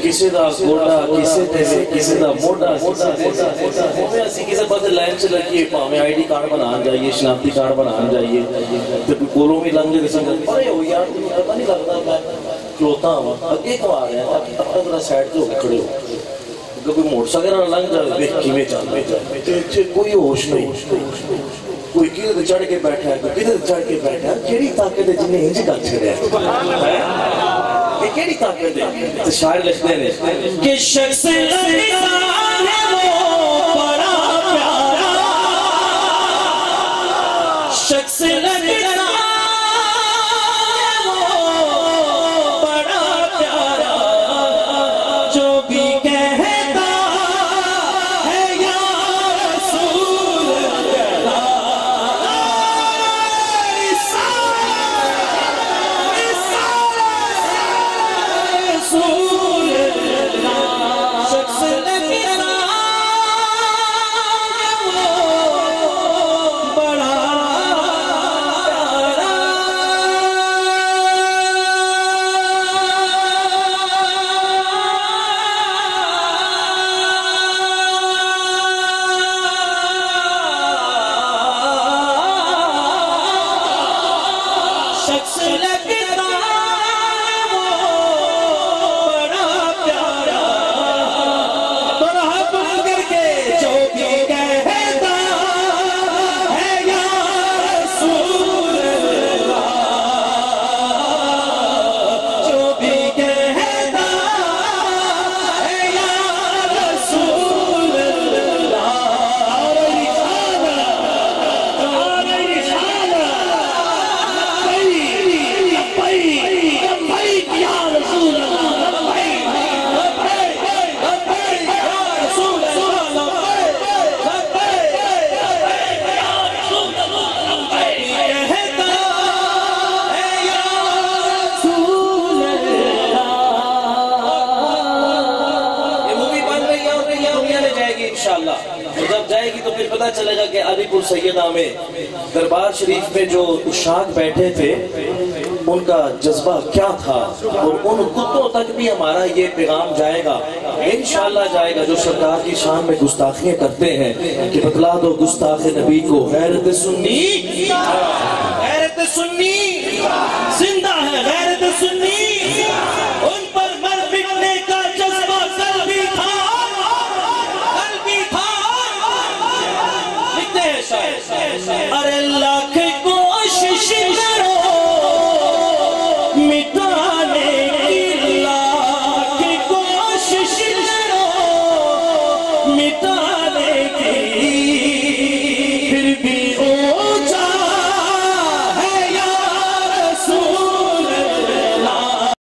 کسی دا گوڑا کسی تے کسی دا موڑا ہمیں اسی کسی پاس لائن سے لگی ہمیں آئی ڈی کارڈ بنان جائیے شناختی کارڈ بنان جائیے تو کوئی کولوں میں لنگ جائے سنگل ارے ہو یار پتہ نہیں لگتا میں کلوتا ہوں اگے کو آ رہے ہیں تاکہ تب تک سائڈ سے کھڑے ہو کوئی موڑ سکے نہ لنگ جائے دیکھ کیویں چل کوئی ہوش نہیں کوئی کدھر تے چڑھ کے بیٹھا ہے کوئی کدھر تے چڑھ کے بیٹھا ہے کیڑی طاقت ہے جنہیں انج کر چھڑیا ہے کیڑی طاقت ہے تو شاعر لکھتے ہیں کہ شخص لگتا ہے وہ بڑا پیارا شخص لگتا ہے وہ بڑا پیارا جو بھی کہتا ہے یا رسول اللہ رسول اللہ شخص لگتا تو جب جائے گی تو پھر پتہ چلے گا کہ علی پور سیدہ میں دربار شریف میں جو عشاق بیٹھے تھے ان کا جذبہ کیا تھا، اور ان کتوں تک بھی ہمارا یہ پیغام جائے گا، انشاءاللہ جائے گا، جو سرکار کی شان میں گستاخیاں کرتے ہیں کہ بتلا دو گستاخ نبی کو غیرت سنی زندہ ہے، غیرت سنی